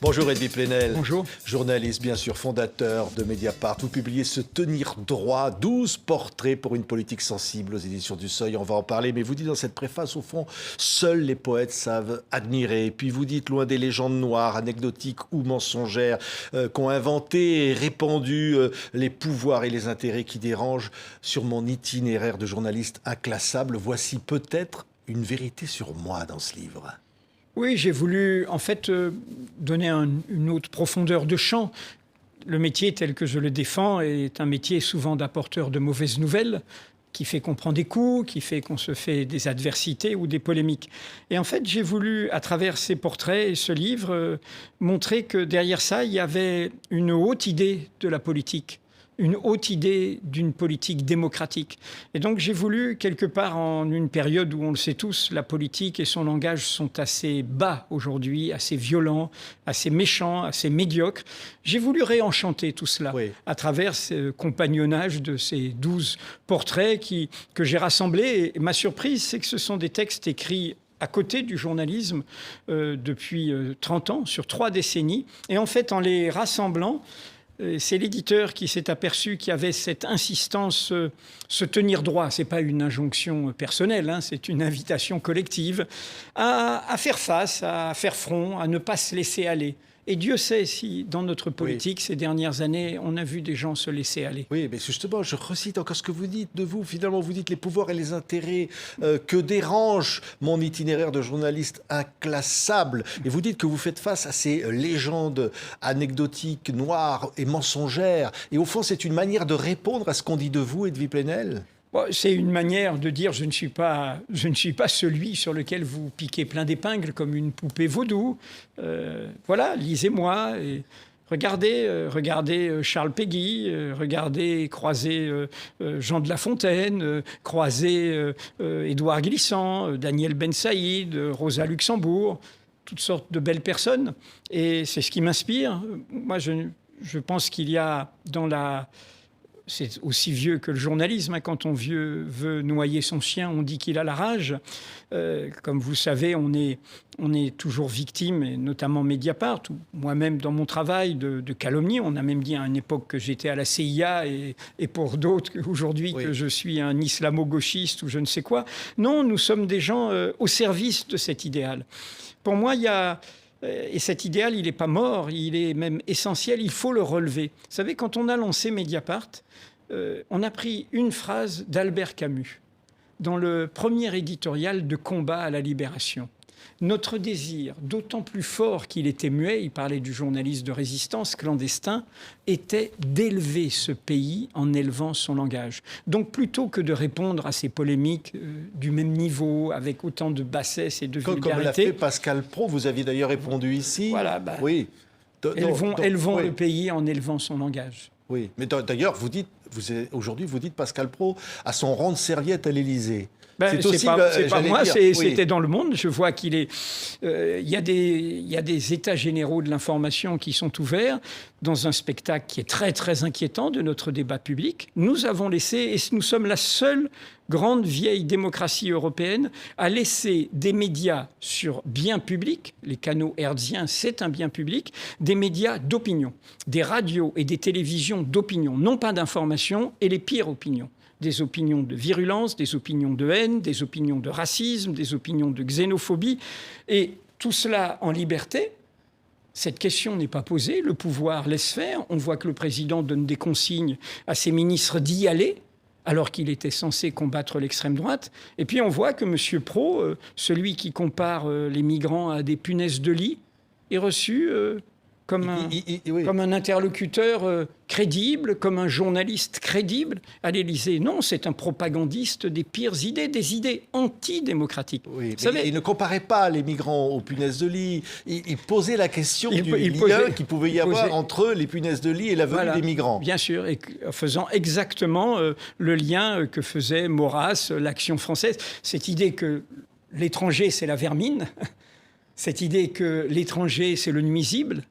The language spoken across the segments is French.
Bonjour Edwy Plenel. Bonjour. Journaliste, bien sûr, fondateur de Mediapart. Vous publiez Se tenir droit, 12 portraits pour une politique sensible aux éditions du Seuil. On va en parler, mais vous dites dans cette préface, au fond, seuls les poètes savent admirer. Puis vous dites, loin des légendes noires, anecdotiques ou mensongères, qu'ont inventé et répandu les pouvoirs et les intérêts qui dérangent, sur mon itinéraire de journaliste inclassable, voici peut-être une vérité sur moi dans ce livre. Oui, j'ai voulu en fait donner une autre profondeur de champ. Le métier tel que je le défends est un métier souvent d'apporteur de mauvaises nouvelles, qui fait qu'on prend des coups, qui fait qu'on se fait des adversités ou des polémiques. Et en fait, j'ai voulu, à travers ces portraits et ce livre, montrer que derrière ça, il y avait une haute idée de la politique, une haute idée d'une politique démocratique. Et donc j'ai voulu, quelque part, en une période où on le sait tous, la politique et son langage sont assez bas aujourd'hui, assez violents, assez méchants, assez médiocres. J'ai voulu réenchanter tout cela à travers ce compagnonnage de ces 12 portraits que j'ai rassemblés. Et ma surprise, c'est que ce sont des textes écrits à côté du journalisme depuis 30 ans, sur 3 décennies. Et en fait, en les rassemblant, c'est l'éditeur qui s'est aperçu qu'il y avait cette insistance, se tenir droit. Ce n'est pas une injonction personnelle, hein, c'est une invitation collective à faire face, à faire front, à ne pas se laisser aller. Et Dieu sait si, dans notre politique, ces dernières années, on a vu des gens se laisser aller. Oui, mais justement, je recite encore ce que vous dites de vous. Finalement, vous dites les pouvoirs et les intérêts que dérange mon itinéraire de journaliste inclassable. Et vous dites que vous faites face à ces légendes anecdotiques, noires et mensongères. Et au fond, c'est une manière de répondre à ce qu'on dit de vous, Edwy Plenel ? C'est une manière de dire je ne suis pas celui sur lequel vous piquez plein d'épingles comme une poupée vaudou. Voilà, lisez-moi et regardez Charles Péguy, regardez, croisez Jean de La Fontaine, croisez Édouard Glissant, Daniel Ben Saïd, Rosa Luxembourg, toutes sortes de belles personnes. Et c'est ce qui m'inspire. Moi, je pense qu'il y a dans la... C'est aussi vieux que le journalisme. Quand on veut noyer son chien, on dit qu'il a la rage. Comme vous savez, on est toujours victime, et notamment Mediapart, ou moi-même dans mon travail, de calomnie. On a même dit à une époque que j'étais à la CIA et pour d'autres aujourd'hui que je suis un islamo-gauchiste ou je ne sais quoi. Non, nous sommes des gens au service de cet idéal. Pour moi, il y a... Et cet idéal, il n'est pas mort, il est même essentiel, il faut le relever. Vous savez, quand on a lancé Mediapart, on a pris une phrase d'Albert Camus, dans le premier éditorial de Combat à la Libération. Notre désir, d'autant plus fort qu'il était muet, il parlait du journaliste de résistance clandestin, était d'élever ce pays en élevant son langage. Donc plutôt que de répondre à ces polémiques du même niveau, avec autant de bassesse et de vulgarité... Comme l'a fait Pascal Praud, vous aviez d'ailleurs répondu ici. Voilà, oui. Élevons le pays en élevant son langage. Oui, mais d'ailleurs, aujourd'hui, vous dites Pascal Praud à son rang de serviette à l'Élysée. C'est pas moi, c'était dans Le Monde. Je vois qu'il est... Il y a des états généraux de l'information qui sont ouverts dans un spectacle qui est très, très inquiétant de notre débat public. Nous avons laissé, et nous sommes la seule grande vieille démocratie européenne à laisser des médias sur bien public, les canaux hertziens, c'est un bien public, des médias d'opinion, des radios et des télévisions d'opinion, non pas d'information, et les pires opinions. Des opinions de virulence, des opinions de haine, des opinions de racisme, des opinions de xénophobie. Et tout cela en liberté. Cette question n'est pas posée. Le pouvoir laisse faire. On voit que le président donne des consignes à ses ministres d'y aller, alors qu'il était censé combattre l'extrême droite. Et puis on voit que M. Praud, celui qui compare les migrants à des punaises de lit, est reçu... comme un interlocuteur crédible, comme un journaliste crédible à l'Élysée. Non, c'est un propagandiste des pires idées, des idées antidémocratiques. Oui, il ne comparait pas les migrants aux punaises de lit. Il posait la question du lien qu'il pouvait y avoir entre les punaises de lit et la venue des migrants. Bien sûr, et en faisant exactement le lien que faisait Maurras, l'Action française. Cette idée que l'étranger, c'est la vermine, cette idée que l'étranger, c'est le nuisible.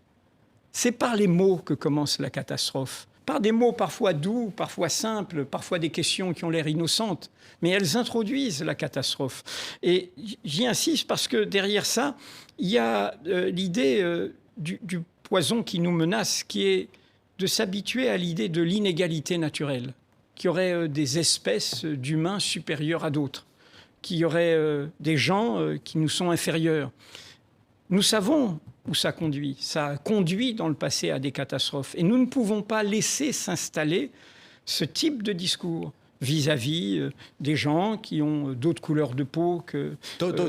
C'est par les mots que commence la catastrophe. Par des mots parfois doux, parfois simples, parfois des questions qui ont l'air innocentes. Mais elles introduisent la catastrophe. Et j'y insiste parce que derrière ça, il y a l'idée du poison qui nous menace, qui est de s'habituer à l'idée de l'inégalité naturelle, qu'il y aurait des espèces d'humains supérieures à d'autres, qu'il y aurait des gens qui nous sont inférieurs. Nous savons où ça conduit. Ça a conduit dans le passé à des catastrophes. Et nous ne pouvons pas laisser s'installer ce type de discours vis-à-vis des gens qui ont d'autres couleurs de peau que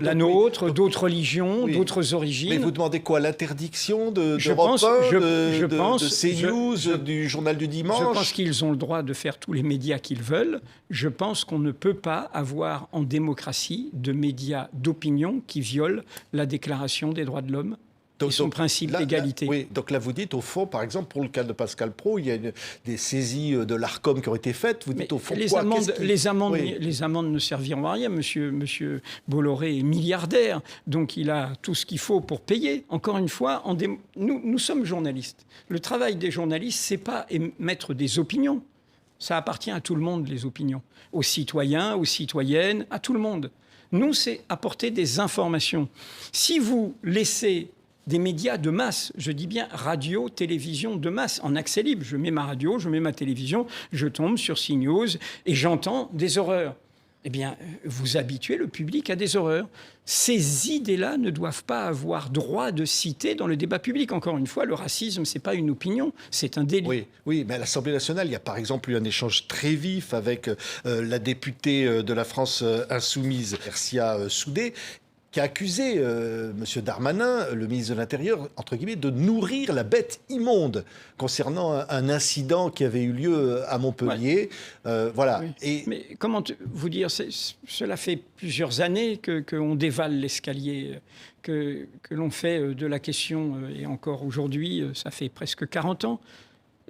la nôtre, d'autres religions, d'autres origines. Mais vous demandez quoi? L'interdiction de CNews, du Journal du Dimanche? Je pense qu'ils ont le droit de faire tous les médias qu'ils veulent. Je pense qu'on ne peut pas avoir en démocratie de médias d'opinion qui violent la Déclaration des droits de l'homme. Et son principe d'égalité. Oui, donc là, vous dites, au fond, par exemple, pour le cas de Pascal Praud, il y a des saisies de l'Arcom qui ont été faites. Vous dites, au fond, les amendes ne serviront à rien. Monsieur Bolloré est milliardaire, donc il a tout ce qu'il faut pour payer. Encore une fois, nous sommes journalistes. Le travail des journalistes, c'est pas émettre des opinions. Ça appartient à tout le monde, les opinions. Aux citoyens, aux citoyennes, à tout le monde. Nous, c'est apporter des informations. Si vous laissez des médias de masse, je dis bien radio, télévision de masse, en accès libre. Je mets ma radio, je mets ma télévision, je tombe sur CNews et j'entends des horreurs. Eh bien, vous habituez le public à des horreurs. Ces idées-là ne doivent pas avoir droit de citer dans le débat public. Encore une fois, le racisme, ce n'est pas une opinion, c'est un délit. Oui, mais à l'Assemblée nationale, il y a par exemple eu un échange très vif avec la députée de la France insoumise, Hercia Soudé, qui a accusé M. Darmanin, le ministre de l'Intérieur, entre guillemets, de nourrir la bête immonde concernant un incident qui avait eu lieu à Montpellier. Voilà. Oui. Mais comment vous dire, cela fait plusieurs années qu'on dévale l'escalier, que l'on fait de la question, et encore aujourd'hui, ça fait presque 40 ans.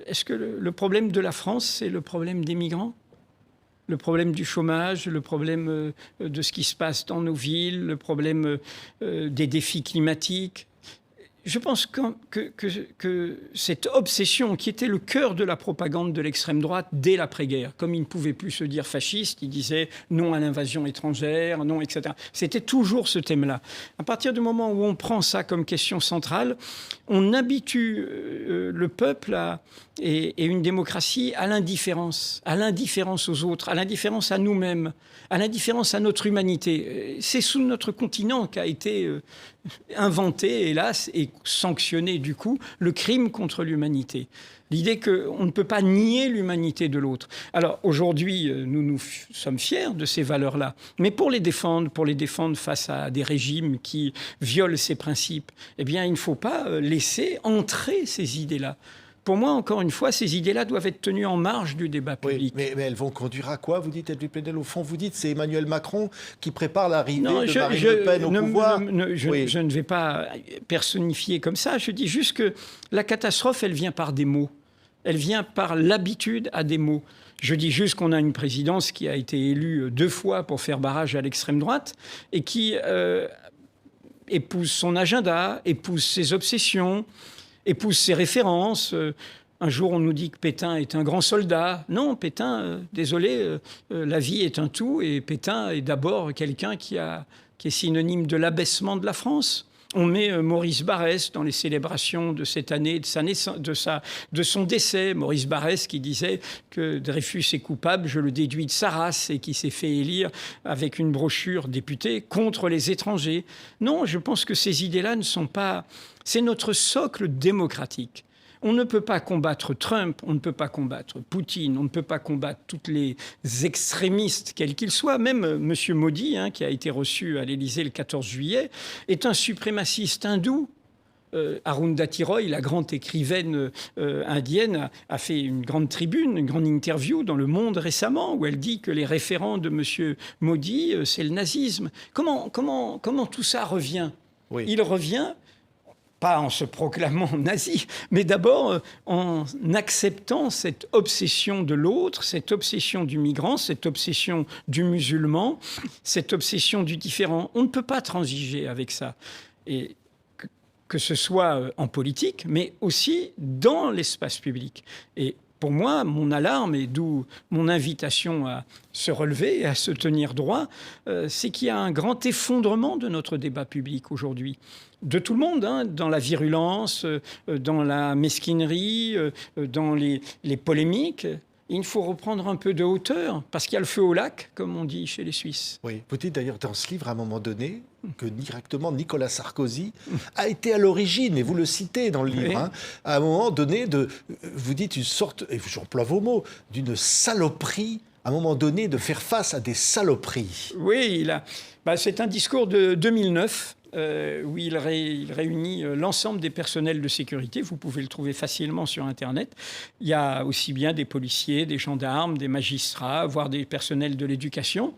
Est-ce que le problème de la France, c'est le problème des migrants ? Le problème du chômage, le problème de ce qui se passe dans nos villes, le problème des défis climatiques. Je pense que cette obsession qui était le cœur de la propagande de l'extrême droite dès l'après-guerre, comme il ne pouvait plus se dire fasciste, il disait non à l'invasion étrangère, non, etc. C'était toujours ce thème-là. À partir du moment où on prend ça comme question centrale, on habitue le peuple et une démocratie à l'indifférence aux autres, à l'indifférence à nous-mêmes, à l'indifférence à notre humanité. C'est sous notre continent qu'a été inventé, hélas, et sanctionné du coup, le crime contre l'humanité. L'idée qu'on ne peut pas nier l'humanité de l'autre. Alors aujourd'hui, nous sommes fiers de ces valeurs-là, mais pour les défendre face à des régimes qui violent ces principes, eh bien, il ne faut pas laisser entrer ces idées-là. Pour moi, encore une fois, ces idées-là doivent être tenues en marge du débat public. Oui, mais elles vont conduire à quoi, vous dites, Edwige Plenel? Au fond, vous dites, c'est Emmanuel Macron qui prépare l'arrivée de Marine Le Pen au pouvoir. Je ne vais pas personnifier comme ça. Je dis juste que la catastrophe, elle vient par des mots. Elle vient par l'habitude à des mots. Je dis juste qu'on a une présidence qui a été élue 2 fois pour faire barrage à l'extrême droite et qui épouse son agenda, épouse ses obsessions, épouse ses références. Un jour, on nous dit que Pétain est un grand soldat. Non, Pétain, désolé, la vie est un tout et Pétain est d'abord quelqu'un qui est synonyme de l'abaissement de la France. On met Maurice Barrès dans les célébrations de cette année, de son décès. Maurice Barrès qui disait que Dreyfus est coupable, je le déduis de sa race, et qui s'est fait élire avec une brochure député contre les étrangers. Non, je pense que ces idées-là ne sont pas... C'est notre socle démocratique. On ne peut pas combattre Trump, on ne peut pas combattre Poutine, on ne peut pas combattre tous les extrémistes, quels qu'ils soient. Même M. Modi, qui a été reçu à l'Élysée le 14 juillet, est un suprémaciste hindou. Arundhati Roy, la grande écrivaine indienne, a fait une grande tribune, une grande interview dans Le Monde récemment, où elle dit que les référents de M. Modi, c'est le nazisme. Comment tout ça revient ? Oui. Il revient... pas en se proclamant nazi, mais d'abord en acceptant cette obsession de l'autre, cette obsession du migrant, cette obsession du musulman, cette obsession du différent. On ne peut pas transiger avec ça. Et que ce soit en politique, mais aussi dans l'espace public. Et pour moi, mon alarme, et d'où mon invitation à se relever et à se tenir droit, c'est qu'il y a un grand effondrement de notre débat public aujourd'hui. De tout le monde, hein, dans la virulence, dans la mesquinerie, dans les polémiques. Il faut reprendre un peu de hauteur, parce qu'il y a le feu au lac, comme on dit chez les Suisses. Oui, vous dites d'ailleurs dans ce livre, à un moment donné, que directement Nicolas Sarkozy a été à l'origine, et vous le citez dans le livre, Oui. hein, à un moment donné, vous dites une sorte, et j'emploie vos mots, d'une saloperie, à un moment donné, de faire face à des saloperies. Oui, c'est un discours de 2009. Où il réunit l'ensemble des personnels de sécurité. Vous pouvez le trouver facilement sur Internet. Il y a aussi bien des policiers, des gendarmes, des magistrats, voire des personnels de l'éducation.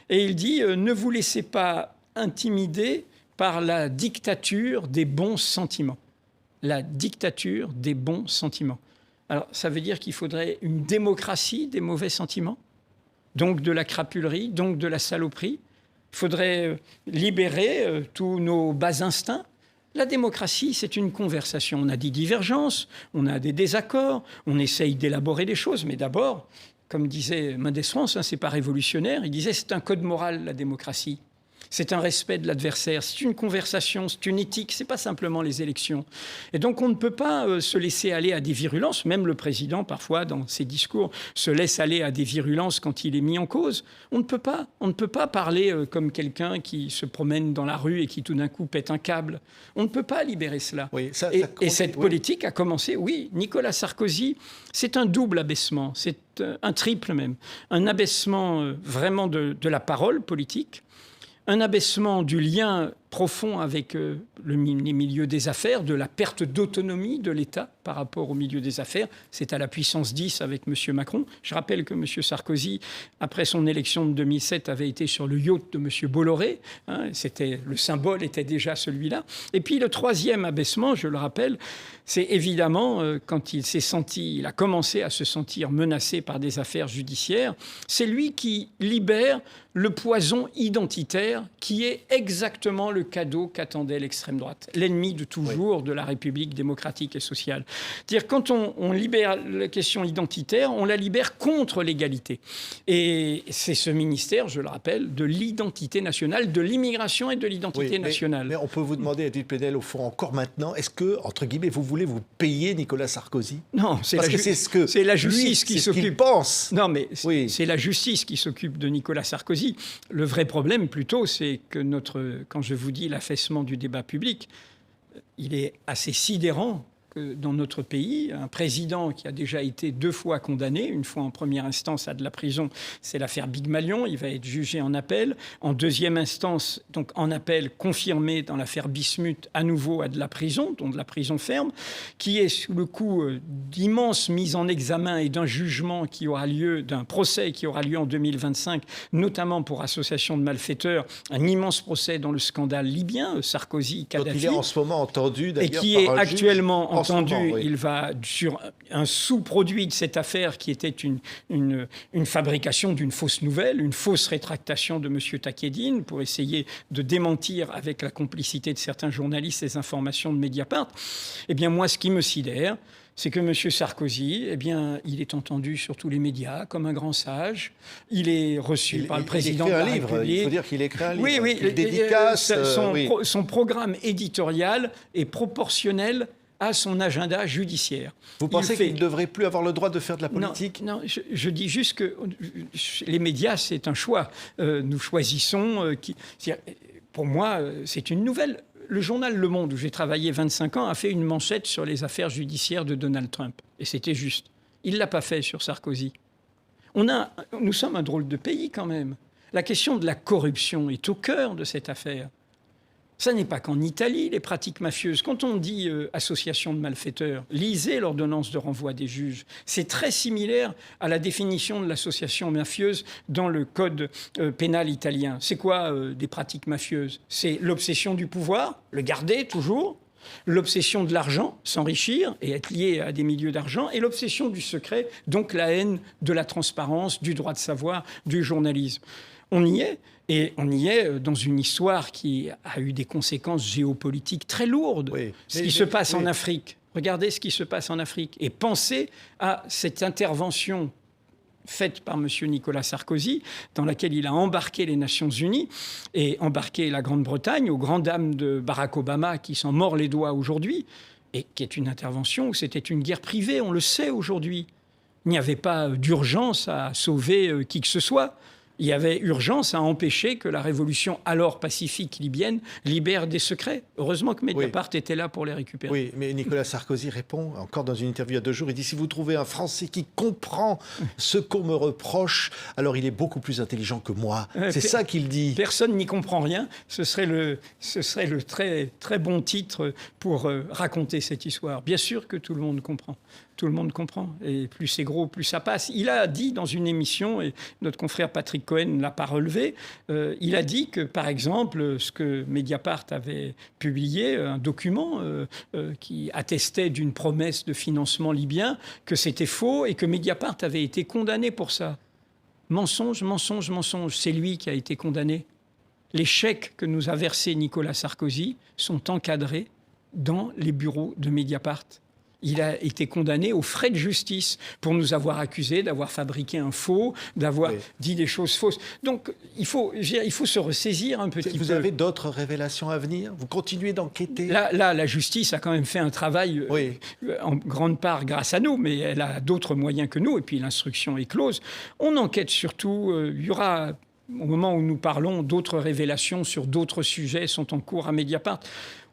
Et il dit ne vous laissez pas intimider par la dictature des bons sentiments. La dictature des bons sentiments. Alors, ça veut dire qu'il faudrait une démocratie des mauvais sentiments, donc de la crapulerie, donc de la saloperie. Il faudrait libérer tous nos bas instincts. La démocratie, c'est une conversation. On a des divergences, on a des désaccords, on essaye d'élaborer des choses. Mais d'abord, comme disait Mendès France, hein, c'est pas révolutionnaire, il disait c'est un code moral, la démocratie. C'est un respect de l'adversaire, c'est une conversation, c'est une éthique, c'est pas simplement les élections. Et donc on ne peut pas se laisser aller à des virulences, même le président parfois dans ses discours se laisse aller à des virulences quand il est mis en cause. On ne peut pas parler comme quelqu'un qui se promène dans la rue et qui tout d'un coup pète un câble. On ne peut pas libérer cela. Oui, et cette politique a commencé, oui, Nicolas Sarkozy, c'est un double abaissement, c'est un triple même. Un abaissement vraiment de la parole politique, un abaissement du lien profond avec les milieux des affaires, de la perte d'autonomie de l'État par rapport au milieu des affaires. C'est à la puissance 10 avec M. Macron. Je rappelle que M. Sarkozy, après son élection de 2007, avait été sur le yacht de M. Bolloré. Hein, le symbole était déjà celui-là. Et puis le troisième abaissement, je le rappelle, c'est évidemment quand il a commencé à se sentir menacé par des affaires judiciaires. C'est lui qui libère le poison identitaire qui est exactement le cadeau qu'attendait l'extrême droite, l'ennemi de toujours de la République démocratique et sociale. C'est-à-dire quand on libère la question identitaire, on la libère contre l'égalité. Et c'est ce ministère, je le rappelle, de l'identité nationale, de l'immigration et de l'identité nationale. Mais on peut vous demander, Edith Plenel, au fond, encore maintenant, est-ce que, entre guillemets, vous voulez vous payer Nicolas Sarkozy ? Non, c'est la justice qui s'occupe. Qu'il pense. Non, mais c'est la justice qui s'occupe de Nicolas Sarkozy. Le vrai problème, plutôt, c'est que quand je vous dis l'affaissement du débat public, il est assez sidérant que dans notre pays, un président qui a déjà été 2 fois condamné, une fois en première instance à de la prison, c'est l'affaire Big Malion, il va être jugé en appel. En deuxième instance, donc en appel confirmé dans l'affaire Bismuth, à nouveau à de la prison, dont de la prison ferme, qui est sous le coup d'immenses mises en examen et d'un jugement qui aura lieu, d'un procès qui aura lieu en 2025, notamment pour association de malfaiteurs, un immense procès dans le scandale libyen, Sarkozy-Kadhafi. Il est en ce moment entendu, d'ailleurs, et qui est actuellement entendu, oui. Il va sur un sous-produit de cette affaire qui était une fabrication d'une fausse nouvelle, une fausse rétractation de M. Takedine pour essayer de démentir avec la complicité de certains journalistes les informations de Mediapart. Eh bien, moi, ce qui me sidère, c'est que M. Sarkozy, eh bien, il est entendu sur tous les médias comme un grand sage. Il est reçu par le président de la République. Il faut dire qu'il écrit un livre. Oui. Il dédicace. Son programme éditorial est proportionnel à son agenda judiciaire. Vous pensez qu'il ne devrait plus avoir le droit de faire de la politique ? Non, je dis juste que les médias, c'est un choix. Nous choisissons... Pour moi, c'est une nouvelle. Le journal Le Monde, où j'ai travaillé 25 ans, a fait une manchette sur les affaires judiciaires de Donald Trump. Et c'était juste. Il ne l'a pas fait sur Sarkozy. Nous sommes un drôle de pays quand même. La question de la corruption est au cœur de cette affaire. Ça n'est pas qu'en Italie, les pratiques mafieuses. Quand on dit association de malfaiteurs, lisez l'ordonnance de renvoi des juges. C'est très similaire à la définition de l'association mafieuse dans le code pénal italien. C'est quoi des pratiques mafieuses ? C'est l'obsession du pouvoir, le garder toujours, l'obsession de l'argent, s'enrichir et être lié à des milieux d'argent, et l'obsession du secret, donc la haine de la transparence, du droit de savoir, du journalisme. On y est. Et on y est dans une histoire qui a eu des conséquences géopolitiques très lourdes. Ce qui se passe en Afrique, Regardez ce qui se passe en Afrique et pensez à cette intervention faite par M. Nicolas Sarkozy, dans laquelle il a embarqué les Nations Unies et embarqué la Grande-Bretagne, aux grandes dames de Barack Obama qui s'en mord les doigts aujourd'hui, et qui est une intervention où c'était une guerre privée, on le sait aujourd'hui. Il n'y avait pas d'urgence à sauver qui que ce soit. Il y avait urgence à empêcher que la révolution alors pacifique libyenne libère des secrets. Heureusement que Mediapart était là pour les récupérer. Oui, mais Nicolas Sarkozy répond, encore dans une interview il y a 2 jours, il dit « Si vous trouvez un Français qui comprend ce qu'on me reproche, alors il est beaucoup plus intelligent que moi. » C'est ça qu'il dit. Personne n'y comprend rien. Ce serait le très, très bon titre pour raconter cette histoire. Bien sûr que tout le monde comprend. Tout le monde comprend. Et plus c'est gros, plus ça passe. Il a dit dans une émission, et notre confrère Patrick Cohen ne l'a pas relevé, il a dit que, par exemple, ce que Mediapart avait publié, un document qui attestait d'une promesse de financement libyen, que c'était faux et que Mediapart avait été condamné pour ça. Mensonge, mensonge, mensonge. C'est lui qui a été condamné. Les chèques que nous a versés Nicolas Sarkozy sont encadrés dans les bureaux de Mediapart. Il a été condamné aux frais de justice pour nous avoir accusés d'avoir fabriqué un faux, d'avoir dit des choses fausses. Donc, il faut se ressaisir un petit peu. Vous avez d'autres révélations à venir? Vous continuez d'enquêter? Là, la justice a quand même fait un travail en grande part grâce à nous, mais elle a d'autres moyens que nous, et puis l'instruction est close. On enquête surtout, il y aura... Au moment où nous parlons, d'autres révélations sur d'autres sujets sont en cours à Mediapart.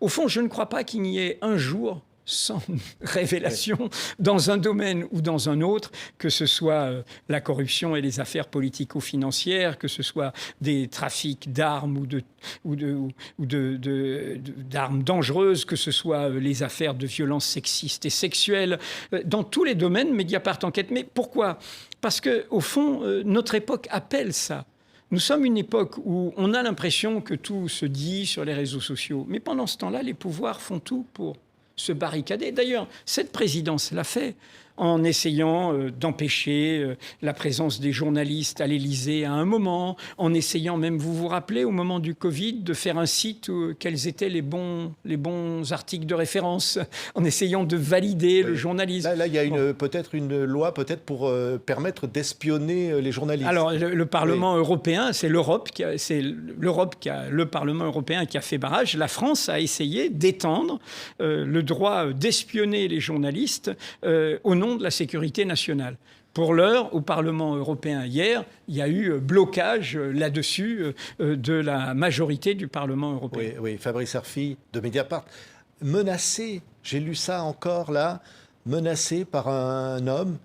Au fond, je ne crois pas qu'il n'y ait un jour sans révélation dans un domaine ou dans un autre, que ce soit la corruption et les affaires politico-financières, que ce soit des trafics d'armes d'armes dangereuses, que ce soit les affaires de violences sexistes et sexuelles. Dans tous les domaines, Mediapart enquête. Mais pourquoi ? Parce qu'au fond, notre époque appelle ça. Nous sommes une époque où on a l'impression que tout se dit sur les réseaux sociaux. Mais pendant ce temps-là, les pouvoirs font tout pour se barricader. D'ailleurs, cette présidence l'a fait en essayant d'empêcher la présence des journalistes à l'Élysée à un moment, en essayant même, vous vous rappelez, au moment du Covid, de faire un site où quels étaient les bons articles de référence, en essayant de valider le journalisme. Là, il y a peut-être une loi pour permettre d'espionner les journalistes. Alors, le Parlement européen, c'est le Parlement européen qui a fait barrage. La France a essayé d'étendre le droit d'espionner les journalistes au nom de la sécurité nationale. Pour l'heure, au Parlement européen hier, il y a eu blocage là-dessus de la majorité du Parlement européen. Oui, Fabrice Arfi de Mediapart, menacé, j'ai lu ça encore là, menacé par un homme.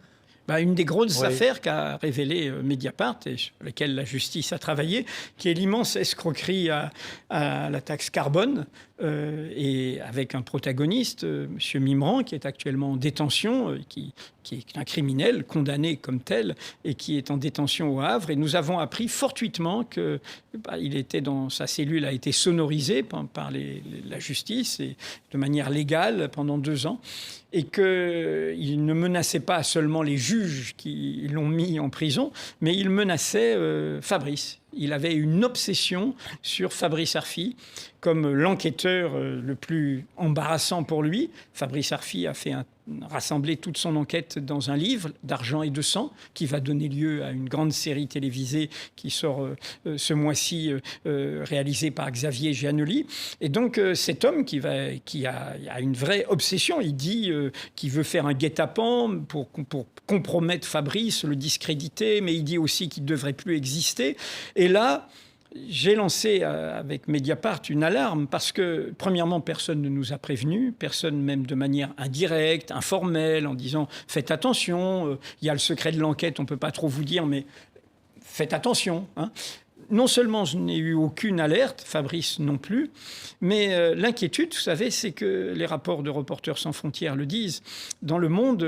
Une des grosses affaires qu'a révélé Mediapart et sur lesquelles la justice a travaillé, qui est l'immense escroquerie à la taxe carbone, et avec un protagoniste, M. Mimran, qui est actuellement en détention, qui est un criminel condamné comme tel et qui est en détention au Havre. Et nous avons appris fortuitement que sa cellule a été sonorisée par la justice et de manière légale pendant 2 ans. Et qu'il ne menaçait pas seulement les juges qui l'ont mis en prison, mais il menaçait Fabrice. Il avait une obsession sur Fabrice Arfi, comme l'enquêteur le plus embarrassant pour lui. Fabrice Arfi a rassemblé toute son enquête dans un livre, d'argent et de sang, qui va donner lieu à une grande série télévisée qui sort ce mois-ci, réalisée par Xavier Giannoli. Et donc cet homme qui a une vraie obsession, il dit qu'il veut faire un guet-apens pour compromettre Fabrice, le discréditer, mais il dit aussi qu'il ne devrait plus exister. Et là, j'ai lancé avec Mediapart une alarme parce que, premièrement, personne ne nous a prévenus, personne même de manière indirecte, informelle, en disant « faites attention, il y a le secret de l'enquête, on ne peut pas trop vous dire, mais faites attention hein ». Non seulement je n'ai eu aucune alerte, Fabrice non plus, mais l'inquiétude, vous savez, c'est que les rapports de Reporters sans frontières le disent. Dans le monde,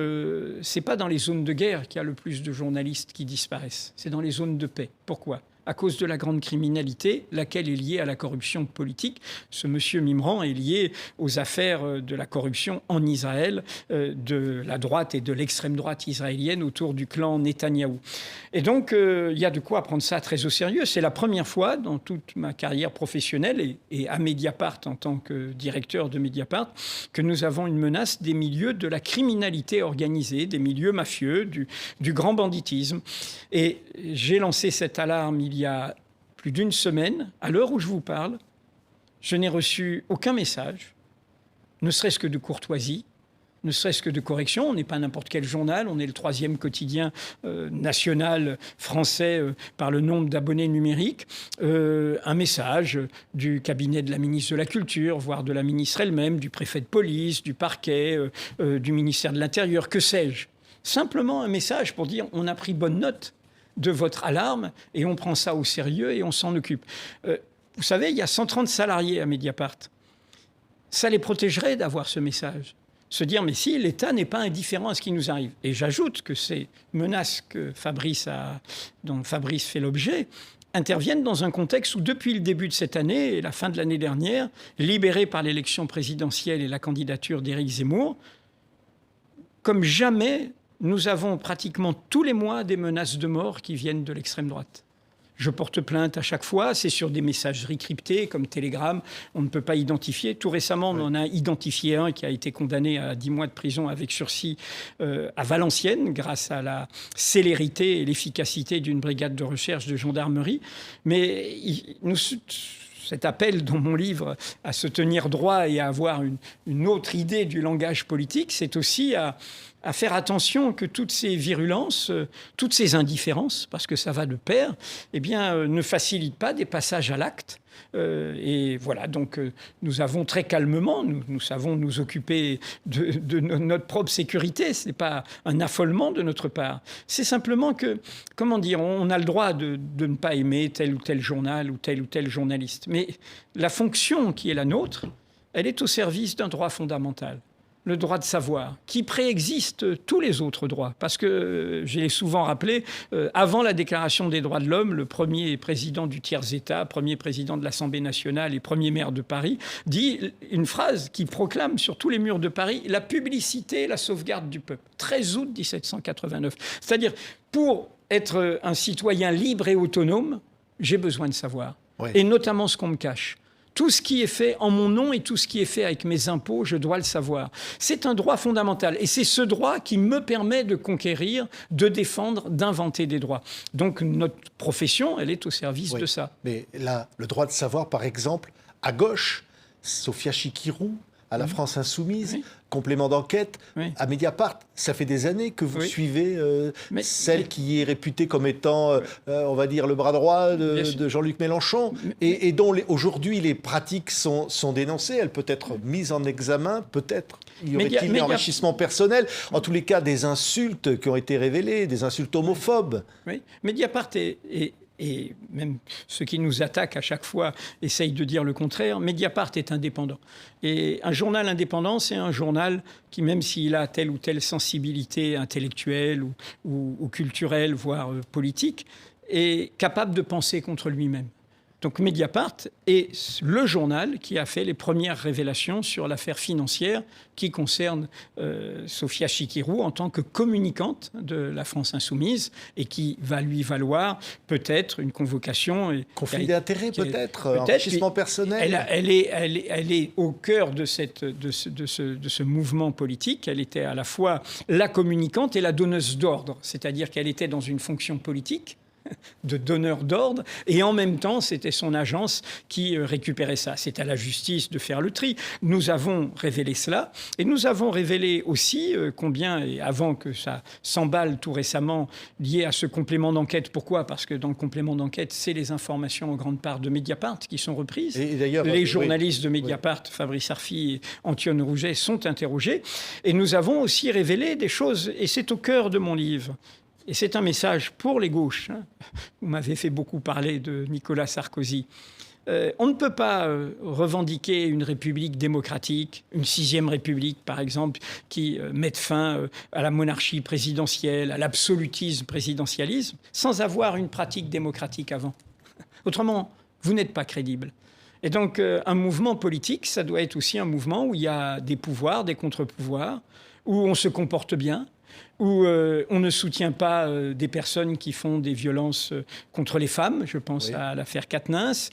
c'est pas dans les zones de guerre qu'il y a le plus de journalistes qui disparaissent, c'est dans les zones de paix. Pourquoi ? à cause de la grande criminalité, laquelle est liée à la corruption politique. Ce monsieur Mimran est lié aux affaires de la corruption en Israël, de la droite et de l'extrême droite israélienne autour du clan Netanyahou. Et donc, il y a de quoi prendre ça très au sérieux. C'est la première fois dans toute ma carrière professionnelle et à Mediapart en tant que directeur de Mediapart que nous avons une menace des milieux de la criminalité organisée, des milieux mafieux, du grand banditisme. Et j'ai lancé cette alarme il y a plus d'une semaine. À l'heure où je vous parle, je n'ai reçu aucun message, ne serait-ce que de courtoisie, ne serait-ce que de correction. On n'est pas n'importe quel journal, on est le 3e quotidien national français par le nombre d'abonnés numériques. Un message du cabinet de la ministre de la Culture, voire de la ministre elle-même, du préfet de police, du parquet, du ministère de l'Intérieur, que sais-je. Simplement un message pour dire on a pris bonne note de votre alarme et on prend ça au sérieux et on s'en occupe. Vous savez, il y a 130 salariés à Mediapart. Ça les protégerait d'avoir ce message. Se dire, mais si l'État n'est pas indifférent à ce qui nous arrive. Et j'ajoute que ces menaces dont Fabrice fait l'objet interviennent dans un contexte où, depuis le début de cette année et la fin de l'année dernière, libéré par l'élection présidentielle et la candidature d'Éric Zemmour, comme jamais, nous avons pratiquement tous les mois des menaces de mort qui viennent de l'extrême droite. Je porte plainte à chaque fois, c'est sur des messageries cryptées comme Telegram, on ne peut pas identifier. Tout récemment, on en a identifié un qui a été condamné à 10 mois de prison avec sursis à Valenciennes grâce à la célérité et l'efficacité d'une brigade de recherche de gendarmerie. Mais cet appel dans mon livre à se tenir droit et à avoir une autre idée du langage politique, c'est aussi à faire attention que toutes ces virulences, toutes ces indifférences, parce que ça va de pair, eh bien, ne facilitent pas des passages à l'acte. Et voilà, donc nous avons très calmement, nous savons nous occuper de notre propre sécurité. Ce n'est pas un affolement de notre part. C'est simplement que, comment dire, on a le droit de ne pas aimer tel ou tel journal ou tel journaliste. Mais la fonction qui est la nôtre, elle est au service d'un droit fondamental. Le droit de savoir, qui préexiste tous les autres droits. Parce que, je l'ai souvent rappelé, avant la Déclaration des droits de l'homme, le premier président du tiers-État, premier président de l'Assemblée nationale et premier maire de Paris, dit une phrase qui proclame sur tous les murs de Paris « La publicité, la sauvegarde du peuple ». 13 août 1789. C'est-à-dire, pour être un citoyen libre et autonome, j'ai besoin de savoir. Oui. Et notamment ce qu'on me cache. Tout ce qui est fait en mon nom et tout ce qui est fait avec mes impôts, je dois le savoir. C'est un droit fondamental. Et c'est ce droit qui me permet de conquérir, de défendre, d'inventer des droits. Donc notre profession, elle est au service de ça. Mais là, le droit de savoir, par exemple, à gauche, Sophia Chikirou, à la France Insoumise, complément d'enquête, à Mediapart. Ça fait des années que vous suivez celle qui est réputée comme étant, on va dire, le bras droit de Jean-Luc Mélenchon, et dont aujourd'hui les pratiques sont dénoncées. Elle peut être mise en examen, peut-être. Y aurait-il un enrichissement personnel? En tous les cas, des insultes qui ont été révélées, des insultes homophobes. Oui, Mediapart et même ceux qui nous attaquent à chaque fois essayent de dire le contraire. Mediapart est indépendant. Et un journal indépendant, c'est un journal qui, même s'il a telle ou telle sensibilité intellectuelle ou culturelle, voire politique, est capable de penser contre lui-même. Donc Mediapart est le journal qui a fait les premières révélations sur l'affaire financière qui concerne Sophia Chikirou en tant que communicante de la France Insoumise et qui va lui valoir peut-être une convocation. Conflit d'intérêts peut-être, enrichissement personnel. Elle est au cœur de ce mouvement politique. Elle était à la fois la communicante et la donneuse d'ordre, c'est-à-dire qu'elle était dans une fonction politique de donneur d'ordre, et en même temps, c'était son agence qui récupérait ça. C'est à la justice de faire le tri. Nous avons révélé cela, et nous avons révélé aussi combien, et avant que ça s'emballe tout récemment, lié à ce complément d'enquête. Pourquoi ? Parce que dans le complément d'enquête, c'est les informations en grande part de Mediapart qui sont reprises. Et d'ailleurs, les journalistes de Mediapart, Fabrice Arfi et Antoine Rouget, sont interrogés. Et nous avons aussi révélé des choses, et c'est au cœur de mon livre. Et c'est un message pour les gauches. Vous m'avez fait beaucoup parler de Nicolas Sarkozy. On ne peut pas revendiquer une république démocratique, une 6e république, par exemple, qui mette fin à la monarchie présidentielle, à l'absolutisme présidentialisme, sans avoir une pratique démocratique avant. Autrement, vous n'êtes pas crédible. Et donc, un mouvement politique, ça doit être aussi un mouvement où il y a des pouvoirs, des contre-pouvoirs, où on se comporte bien, où on ne soutient pas des personnes qui font des violences contre les femmes, je pense à l'affaire Quatennens,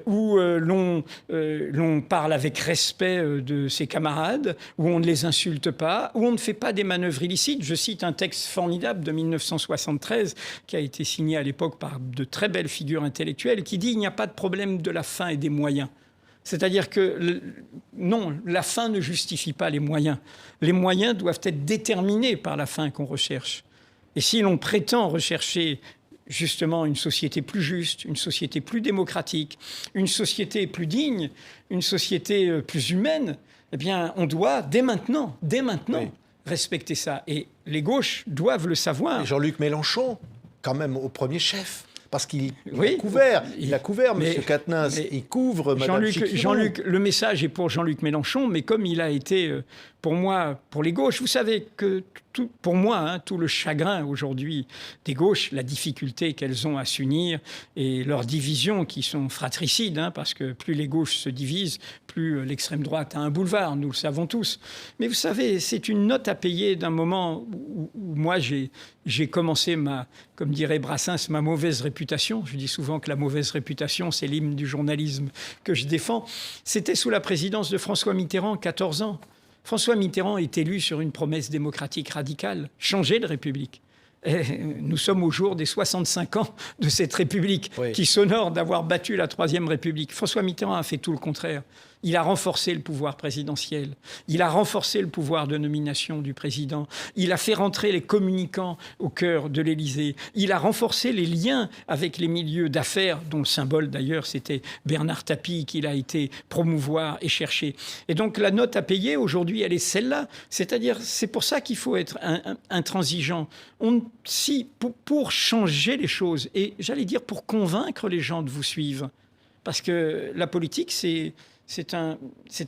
où l'on parle avec respect de ses camarades, où on ne les insulte pas, où on ne fait pas des manœuvres illicites. Je cite un texte formidable de 1973 qui a été signé à l'époque par de très belles figures intellectuelles qui dit « Il n'y a pas de problème de la fin et des moyens ». C'est-à-dire que non, la fin ne justifie pas les moyens. Les moyens doivent être déterminés par la fin qu'on recherche. Et si l'on prétend rechercher justement une société plus juste, une société plus démocratique, une société plus digne, une société plus humaine, eh bien, on doit dès maintenant, respecter ça. Et les gauches doivent le savoir. Et Jean-Luc Mélenchon, quand même au premier chef. Parce qu'il a couvert M. Quatennens, il couvre Mme Chiquinot. Jean-Luc, le message est pour Jean-Luc Mélenchon, mais comme il a été, pour moi, pour les gauches, vous savez que pour moi, tout le chagrin aujourd'hui des gauches, la difficulté qu'elles ont à s'unir et leurs divisions qui sont fratricides, parce que plus les gauches se divisent, plus l'extrême droite a un boulevard, nous le savons tous. Mais vous savez, c'est une note à payer d'un moment où moi j'ai commencé comme dirait Brassens, ma mauvaise réputation. Je dis souvent que la mauvaise réputation, c'est l'hymne du journalisme que je défends. C'était sous la présidence de François Mitterrand, 14 ans. François Mitterrand est élu sur une promesse démocratique radicale, changer de République. Et nous sommes au jour des 65 ans de cette République qui s'honore d'avoir battu la Troisième République. François Mitterrand a fait tout le contraire. Il a renforcé le pouvoir présidentiel. Il a renforcé le pouvoir de nomination du président. Il a fait rentrer les communicants au cœur de l'Élysée. Il a renforcé les liens avec les milieux d'affaires, dont le symbole d'ailleurs c'était Bernard Tapie, qu'il a été promouvoir et chercher. Et donc la note à payer aujourd'hui, elle est celle-là. C'est-à-dire, c'est pour ça qu'il faut être intransigeant. Pour changer les choses, et j'allais dire pour convaincre les gens de vous suivre, parce que la politique, c'est un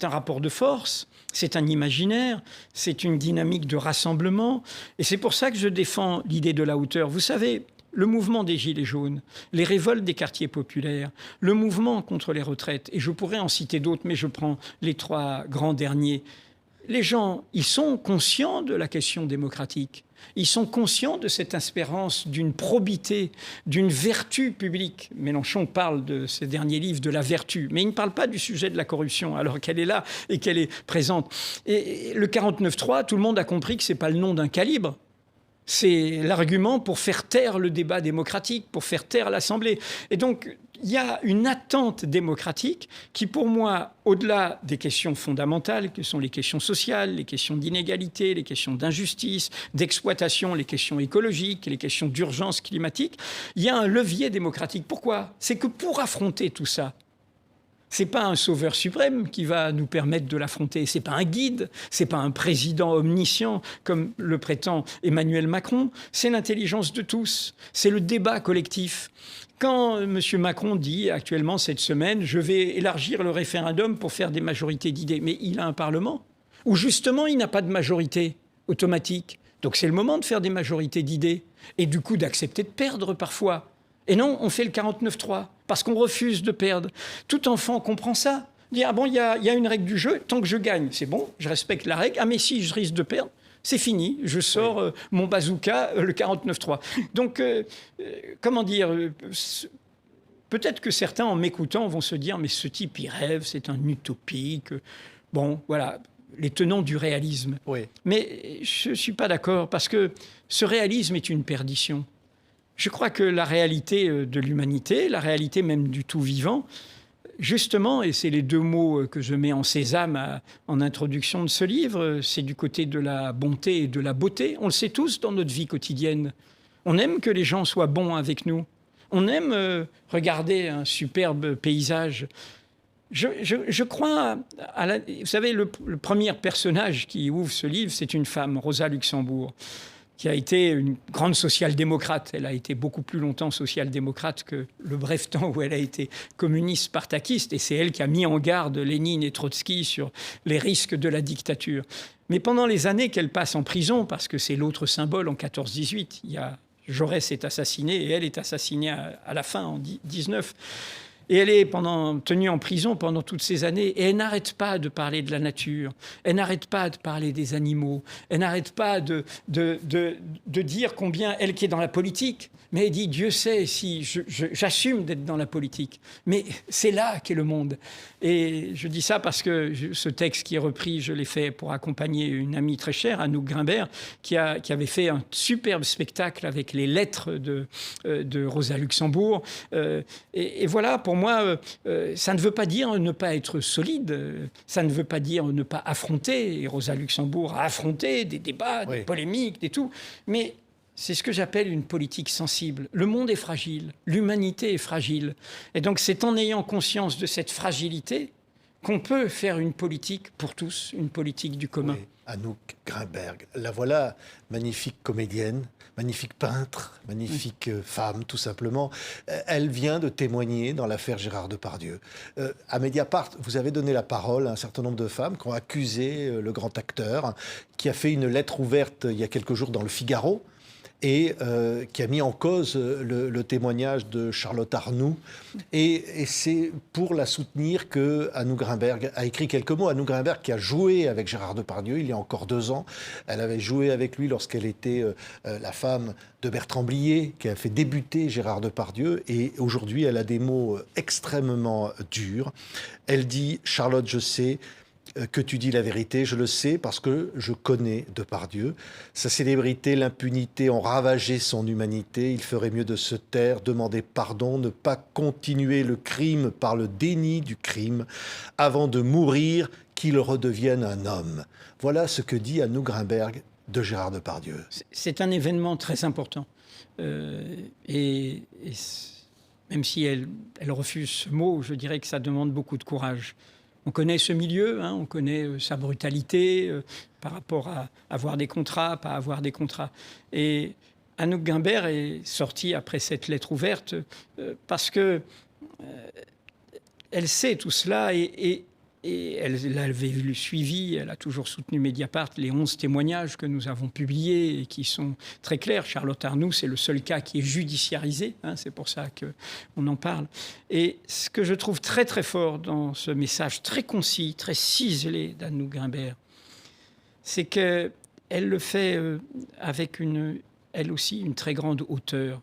rapport de force, c'est un imaginaire, c'est une dynamique de rassemblement. Et c'est pour ça que je défends l'idée de la hauteur. Vous savez, le mouvement des Gilets jaunes, les révoltes des quartiers populaires, le mouvement contre les retraites, et je pourrais en citer d'autres, mais je prends les 3 grands derniers. Les gens, ils sont conscients de la question démocratique. Ils sont conscients de cette espérance d'une probité, d'une vertu publique. Mélenchon parle de ses derniers livres de la vertu, mais il ne parle pas du sujet de la corruption, alors qu'elle est là et qu'elle est présente. Et le 49.3, tout le monde a compris que ce n'est pas le nom d'un calibre. C'est l'argument pour faire taire le débat démocratique, pour faire taire l'Assemblée. Et donc, il y a une attente démocratique qui, pour moi, au-delà des questions fondamentales, que sont les questions sociales, les questions d'inégalité, les questions d'injustice, d'exploitation, les questions écologiques, les questions d'urgence climatique, il y a un levier démocratique. Pourquoi ? C'est que pour affronter tout ça, ce n'est pas un sauveur suprême qui va nous permettre de l'affronter. Ce n'est pas un guide, ce n'est pas un président omniscient comme le prétend Emmanuel Macron. C'est l'intelligence de tous, c'est le débat collectif. Quand M. Macron dit actuellement cette semaine « je vais élargir le référendum pour faire des majorités d'idées », mais il a un Parlement où justement il n'a pas de majorité automatique. Donc c'est le moment de faire des majorités d'idées et du coup d'accepter de perdre parfois. Et non, on fait le 49.3 parce qu'on refuse de perdre. Tout enfant comprend ça. Dire, ah bon, il y a une règle du jeu, tant que je gagne, c'est bon, je respecte la règle. Ah mais si je risque de perdre, c'est fini, je sors mon bazooka, le 49.3. Donc, comment dire, peut-être que certains, en m'écoutant, vont se dire, mais ce type, il rêve, c'est un utopique. Bon, voilà, les tenants du réalisme. Oui. Mais je ne suis pas d'accord, parce que ce réalisme est une perdition. Je crois que la réalité de l'humanité, la réalité même du tout vivant, justement, et c'est les 2 mots que je mets en sésame en introduction de ce livre, c'est du côté de la bonté et de la beauté. On le sait tous dans notre vie quotidienne. On aime que les gens soient bons avec nous. On aime regarder un superbe paysage. Je crois vous savez, le premier personnage qui ouvre ce livre, c'est une femme, Rosa Luxembourg, qui a été une grande social-démocrate. Elle a été beaucoup plus longtemps social-démocrate que le bref temps où elle a été communiste spartakiste. Et c'est elle qui a mis en garde Lénine et Trotsky sur les risques de la dictature. Mais pendant les années qu'elle passe en prison, parce que c'est l'autre symbole en 14-18, il y a Jaurès est assassiné et elle est assassinée à la fin, en 19. Et elle est tenue en prison pendant toutes ces années. Et elle n'arrête pas de parler de la nature. Elle n'arrête pas de parler des animaux. Elle n'arrête pas de dire combien, elle qui est dans la politique, mais elle dit, Dieu sait si j'assume d'être dans la politique. Mais c'est là qu'est le monde. Et je dis ça parce que ce texte qui est repris, je l'ai fait pour accompagner une amie très chère, Anouk Grimbert, qui avait fait un superbe spectacle avec les lettres de Rosa Luxembourg. Et voilà, pour moi, ça ne veut pas dire ne pas être solide, ça ne veut pas dire ne pas affronter. Et Rosa Luxembourg a affronté des débats, des polémiques, des tout. Mais c'est ce que j'appelle une politique sensible. Le monde est fragile, l'humanité est fragile. Et donc c'est en ayant conscience de cette fragilité qu'on peut faire une politique pour tous, une politique du commun. Oui. Anouk Grimbert, la voilà, magnifique comédienne, magnifique peintre, magnifique femme, tout simplement. Elle vient de témoigner dans l'affaire Gérard Depardieu. À Mediapart, vous avez donné la parole à un certain nombre de femmes qui ont accusé le grand acteur, qui a fait une lettre ouverte il y a quelques jours dans le Figaro, et qui a mis en cause le témoignage de Charlotte Arnoux. Et c'est pour la soutenir que Anouk Grimbert a écrit quelques mots. Anouk Grimbert qui a joué avec Gérard Depardieu il y a encore 2 ans. Elle avait joué avec lui lorsqu'elle était la femme de Bertrand Blier, qui a fait débuter Gérard Depardieu. Et aujourd'hui, elle a des mots extrêmement durs. Elle dit « Charlotte, je sais que tu dis la vérité, je le sais parce que je connais Depardieu. Sa célébrité, l'impunité ont ravagé son humanité. Il ferait mieux de se taire, demander pardon, ne pas continuer le crime par le déni du crime, avant de mourir, qu'il redevienne un homme. » Voilà ce que dit Anouk Grimbert de Gérard Depardieu. C'est un événement très important. Et même si elle refuse ce mot, je dirais que ça demande beaucoup de courage. On connaît ce milieu, hein, on connaît sa brutalité par rapport à avoir des contrats, pas avoir des contrats. Et Anouk Grimbert est sortie après cette lettre ouverte parce que elle sait tout cela et elle avait suivi, elle a toujours soutenu Mediapart, les 11 témoignages que nous avons publiés et qui sont très clairs. Charlotte Arnoux, c'est le seul cas qui est judiciarisé, hein, c'est pour ça qu'on en parle. Et ce que je trouve très très fort dans ce message très concis, très ciselé d'Anouk Grimbert, c'est qu'elle le fait avec elle aussi une très grande hauteur.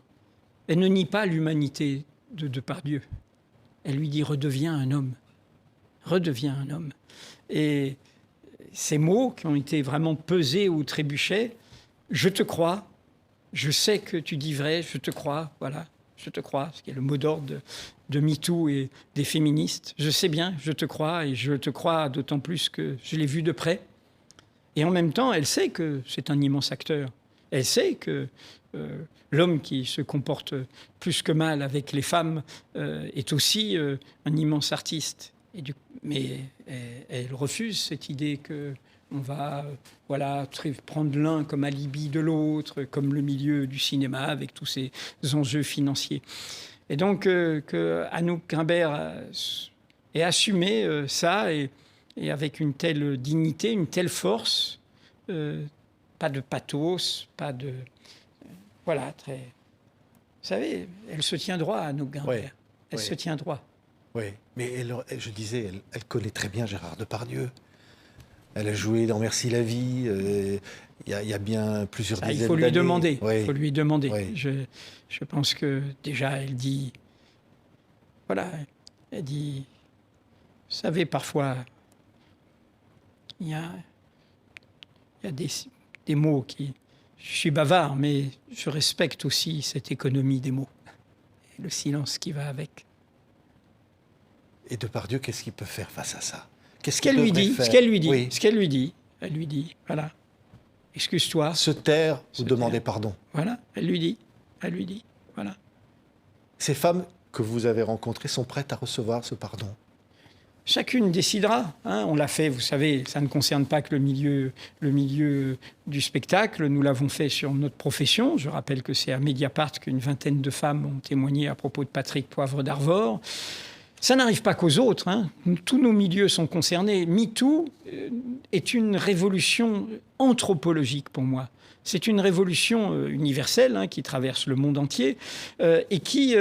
Elle ne nie pas l'humanité de Depardieu. Elle lui dit « redeviens un homme ». Redeviens un homme. Et ces mots qui ont été vraiment pesés ou trébuchés, je te crois, je sais que tu dis vrai, je te crois, voilà, je te crois, ce qui est le mot d'ordre de MeToo et des féministes. Je sais bien, je te crois, et je te crois d'autant plus que je l'ai vu de près. Et en même temps, elle sait que c'est un immense acteur. Elle sait que l'homme qui se comporte plus que mal avec les femmes est aussi un immense artiste. Mais elle refuse cette idée qu'on va prendre l'un comme alibi de l'autre, comme le milieu du cinéma avec tous ces enjeux financiers. Et donc que Anouk Grimbert ait assumé ça et avec une telle dignité, une telle force, pas de pathos, pas de... voilà, très... Vous savez, elle se tient droit, Anouk Grimbert. Elle se tient droit. Oui, mais je disais, elle connaît très bien Gérard Depardieu. Elle a joué dans Merci la vie. Il y a bien plusieurs dizaines d'années. Il faut lui demander. Il faut lui demander. Oui. Je pense que déjà, elle dit... Voilà, elle dit... Vous savez, parfois, il y a des mots qui... Je suis bavard, mais je respecte aussi cette économie des mots. Et le silence qui va avec. Et Depardieu, qu'est-ce qu'il peut faire face à ça? Ce qu'elle lui dit, elle lui dit, voilà, excuse-toi. Se taire ou demander pardon. Voilà, elle lui dit, voilà. Ces femmes que vous avez rencontrées sont prêtes à recevoir ce pardon? Chacune décidera. Hein. On l'a fait, vous savez, ça ne concerne pas que le milieu du spectacle. Nous l'avons fait sur notre profession. Je rappelle que c'est à Mediapart qu'une vingtaine de femmes ont témoigné à propos de Patrick Poivre d'Arvor. Ça n'arrive pas qu'aux autres, hein. Tous nos milieux sont concernés. MeToo est une révolution anthropologique pour moi. C'est une révolution universelle, hein, qui traverse le monde entier et qui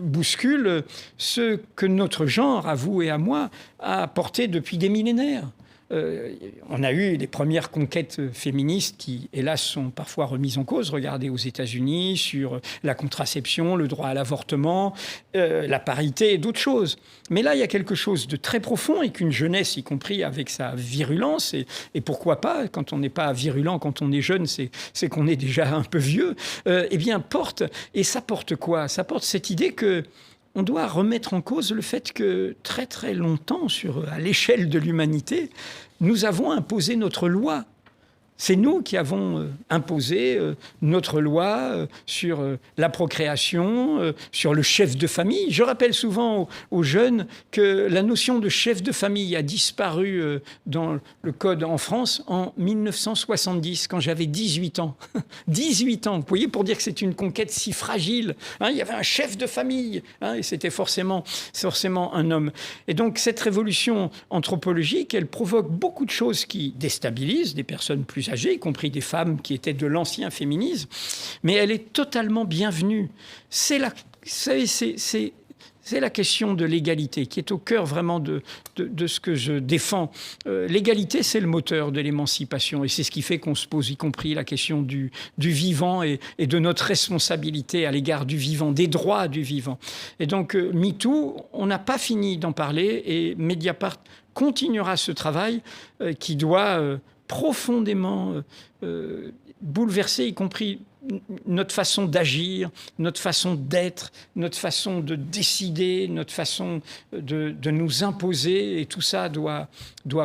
bouscule ce que notre genre, à vous et à moi, a porté depuis des millénaires. On a eu les premières conquêtes féministes qui, hélas, sont parfois remises en cause. Regardez aux États-Unis sur la contraception, le droit à l'avortement, la parité et d'autres choses. Mais là, il y a quelque chose de très profond et qu'une jeunesse, y compris avec sa virulence, et pourquoi pas, quand on n'est pas virulent, quand on est jeune, c'est qu'on est déjà un peu vieux, eh bien, porte. Et ça porte quoi? Ça porte cette idée que on doit remettre en cause le fait que très très longtemps, à l'échelle de l'humanité, nous avons imposé notre loi. C'est nous qui avons imposé notre loi sur la procréation, sur le chef de famille. Je rappelle souvent aux jeunes que la notion de chef de famille a disparu dans le code en France en 1970, quand j'avais 18 ans. 18 ans, vous voyez, pour dire que c'est une conquête si fragile. Hein, il y avait un chef de famille, hein, et c'était forcément un homme. Et donc cette révolution anthropologique, elle provoque beaucoup de choses qui déstabilisent des personnes plus âgées, y compris des femmes qui étaient de l'ancien féminisme, mais elle est totalement bienvenue. C'est la question de l'égalité qui est au cœur vraiment de ce que je défends. L'égalité, c'est le moteur de l'émancipation et c'est ce qui fait qu'on se pose y compris la question du vivant et de notre responsabilité à l'égard du vivant, des droits du vivant. Et donc, MeToo, on n'a pas fini d'en parler et Mediapart continuera ce travail qui doit profondément bouleverser, y compris notre façon d'agir, notre façon d'être, notre façon de décider, notre façon de nous imposer. Et tout ça doit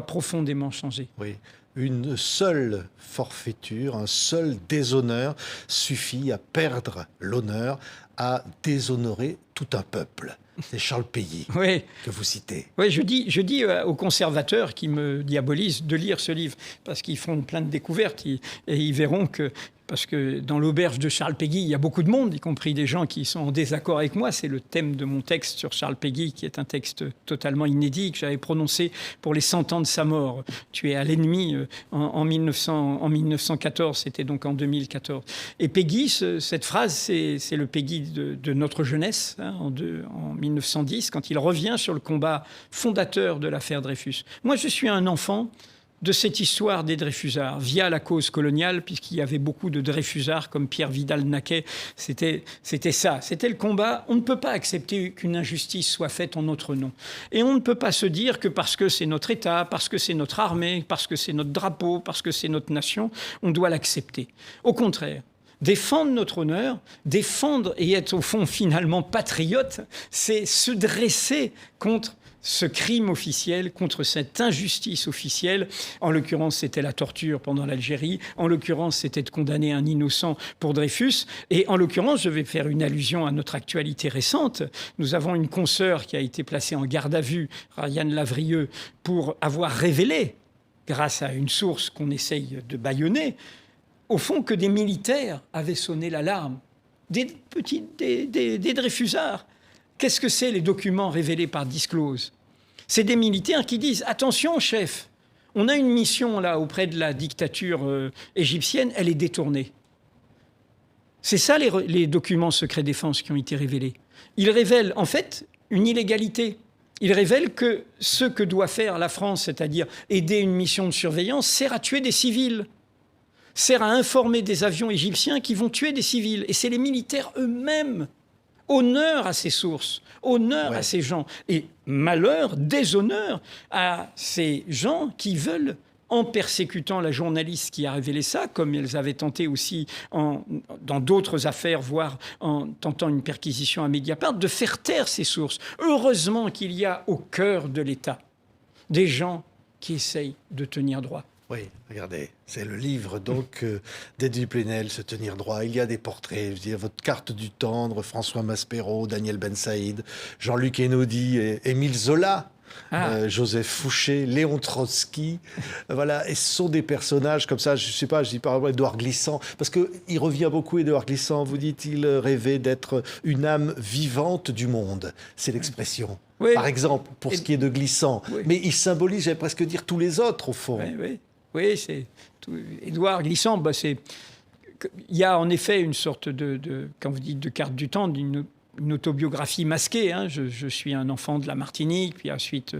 profondément changer. Oui. Une seule forfaiture, un seul déshonneur suffit à perdre l'honneur, à déshonorer tout un peuple. C'est Charles Péguy que vous citez. Oui, je dis aux conservateurs qui me diabolisent de lire ce livre, parce qu'ils feront plein de découvertes et ils verront que, parce que dans l'auberge de Charles Péguy, il y a beaucoup de monde, y compris des gens qui sont en désaccord avec moi. C'est le thème de mon texte sur Charles Péguy, qui est un texte totalement inédit, que j'avais prononcé pour les 100 ans de sa mort. Tué à l'ennemi en 1914, c'était donc en 2014. Et Péguy, cette phrase, c'est le Péguy de notre jeunesse, hein, en 1910, quand il revient sur le combat fondateur de l'affaire Dreyfus. Moi, je suis un enfant de cette histoire des Dreyfusards, via la cause coloniale, puisqu'il y avait beaucoup de Dreyfusards comme Pierre Vidal-Naquet. C'était ça, c'était le combat. On ne peut pas accepter qu'une injustice soit faite en notre nom. Et on ne peut pas se dire que parce que c'est notre État, parce que c'est notre armée, parce que c'est notre drapeau, parce que c'est notre nation, on doit l'accepter. Au contraire, défendre notre honneur, défendre et être au fond finalement patriote, c'est se dresser contre ce crime officiel, contre cette injustice officielle. En l'occurrence, c'était la torture pendant l'Algérie. En l'occurrence, c'était de condamner un innocent pour Dreyfus. Et en l'occurrence, je vais faire une allusion à notre actualité récente. Nous avons une consoeur qui a été placée en garde à vue, Rayane Lavrieux, pour avoir révélé, grâce à une source qu'on essaye de bâillonner, au fond que des militaires avaient sonné l'alarme. Des Dreyfusards. Qu'est-ce que c'est les documents révélés par Disclose? C'est des militaires qui disent « Attention, chef, on a une mission là auprès de la dictature égyptienne, elle est détournée. » C'est ça les documents secret défense qui ont été révélés. Ils révèlent en fait une illégalité. Ils révèlent que ce que doit faire la France, c'est-à-dire aider une mission de surveillance, sert à tuer des civils. Sert à informer des avions égyptiens qui vont tuer des civils. Et c'est les militaires eux-mêmes. Honneur à ces sources, honneur à ces gens. Et malheur, déshonneur à ces gens qui veulent, en persécutant la journaliste qui a révélé ça, comme elles avaient tenté aussi dans d'autres affaires, voire en tentant une perquisition à Mediapart, de faire taire ces sources. Heureusement qu'il y a au cœur de l'État des gens qui essayent de tenir droit. Oui, regardez, c'est le livre donc d'Edwy Plenel, Se tenir droit. Il y a des portraits, je veux dire, votre carte du tendre, François Maspero, Daniel Ben Saïd, Jean-Luc Einaudi et Émile Zola. Joseph Fouché, Léon Trotsky, voilà, et ce sont des personnages comme ça, je sais pas, je dis par exemple Édouard Glissant, parce qu'il revient beaucoup, Édouard Glissant, vous dites, il rêvait d'être une âme vivante du monde, c'est l'expression. Oui. Par exemple, pour ce qui est de Glissant, oui. Mais il symbolise, j'allais presque dire, tous les autres, au fond. Oui, c'est... Édouard Glissant, c'est... Il y a en effet une sorte quand vous dites de carte du temps, une autobiographie masquée. Hein. Je suis un enfant de la Martinique, puis ensuite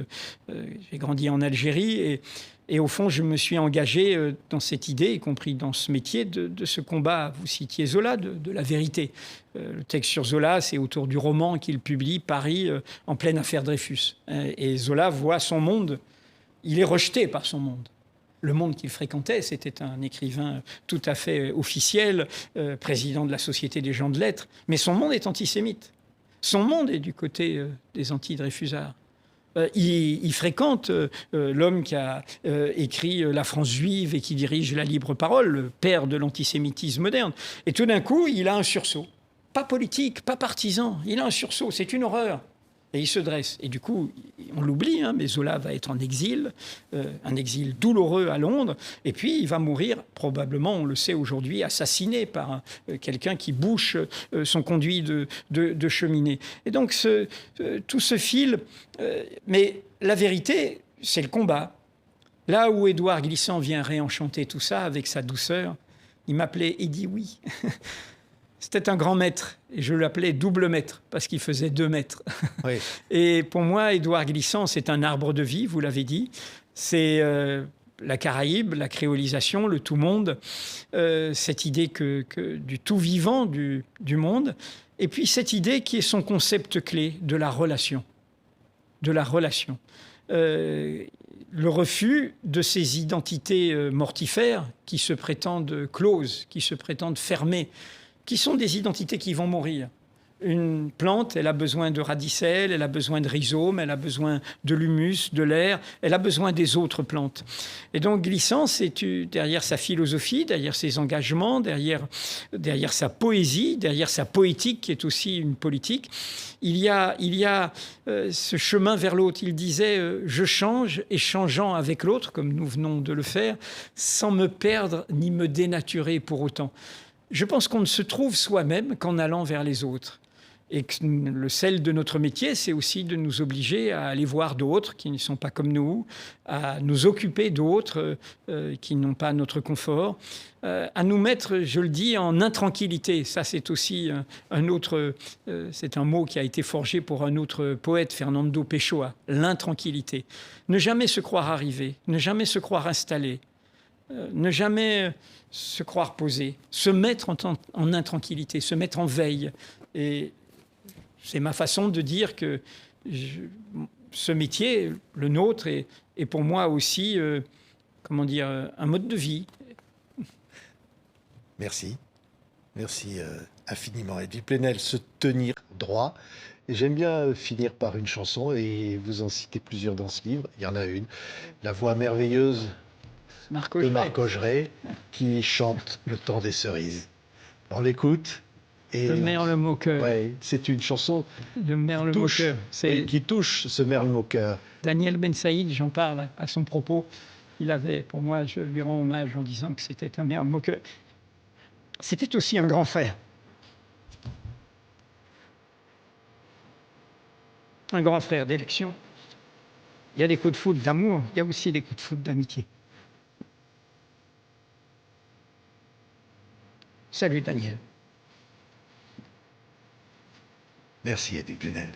j'ai grandi en Algérie. Et au fond, je me suis engagé dans cette idée, y compris dans ce métier, de ce combat. Vous citiez Zola, de la vérité. Le texte sur Zola, c'est autour du roman qu'il publie, Paris, en pleine affaire Dreyfus. Et Zola voit son monde, il est rejeté par son monde. Le monde qu'il fréquentait, c'était un écrivain tout à fait officiel, président de la Société des gens de lettres, mais son monde est antisémite. Son monde est du côté des anti-Dreyfusards. Il fréquente l'homme qui a écrit La France juive et qui dirige la libre parole, le père de l'antisémitisme moderne. Et tout d'un coup, il a un sursaut. Pas politique, pas partisan, il a un sursaut, c'est une horreur. Et il se dresse. Et du coup, on l'oublie, hein, mais Zola va être en exil, un exil douloureux à Londres. Et puis, il va mourir, probablement, on le sait aujourd'hui, assassiné par quelqu'un qui bouche son conduit de cheminée. Et donc, tout ce fil... mais la vérité, c'est le combat. Là où Édouard Glissant vient réenchanter tout ça avec sa douceur, il m'appelait Eddie Oui. C'était un grand maître, et je l'appelais double maître, parce qu'il faisait 2 mètres. Oui. Et pour moi, Édouard Glissant, c'est un arbre de vie, vous l'avez dit. C'est la Caraïbe, la créolisation, le tout-monde, cette idée du tout-vivant du monde, et puis cette idée qui est son concept clé de la relation. De la relation. Le refus de ces identités mortifères qui se prétendent closes, qui se prétendent fermées, qui sont des identités qui vont mourir. Une plante, elle a besoin de radicelles, elle a besoin de rhizomes, elle a besoin de l'humus, de l'air, elle a besoin des autres plantes. Et donc Glissant, c'est derrière sa philosophie, derrière ses engagements, derrière sa poésie, derrière sa poétique qui est aussi une politique, il y a ce chemin vers l'autre. Il disait je change et changeant avec l'autre, comme nous venons de le faire, sans me perdre ni me dénaturer pour autant. Je pense qu'on ne se trouve soi-même qu'en allant vers les autres. Et que le sel de notre métier, c'est aussi de nous obliger à aller voir d'autres qui ne sont pas comme nous, à nous occuper d'autres qui n'ont pas notre confort, à nous mettre, je le dis, en intranquillité. Ça, c'est aussi c'est un mot qui a été forgé pour un autre poète, Fernando Pessoa, l'intranquillité. Ne jamais se croire arrivé, ne jamais se croire installé, ne jamais se croire posé, se mettre en intranquillité, se mettre en veille. Et c'est ma façon de dire que ce métier, le nôtre, est pour moi aussi, un mode de vie. Merci. Merci infiniment. Edwy Plenel, se tenir droit. Et j'aime bien finir par une chanson, et vous en citez plusieurs dans ce livre. Il y en a une, la voix merveilleuse de Marc Augeret, qui chante Le temps des cerises. On l'écoute. Et le merle-moqueur. Ouais, c'est une chanson qui touche ce merle-moqueur. Daniel Ben Saïd, j'en parle à son propos. Il avait, pour moi, je lui rends hommage en disant que c'était un merle-moqueur. C'était aussi un grand frère. Un grand frère d'élection. Il y a des coups de foudre d'amour, il y a aussi des coups de foudre d'amitié. Salut Daniel. Merci Edwy Plenel.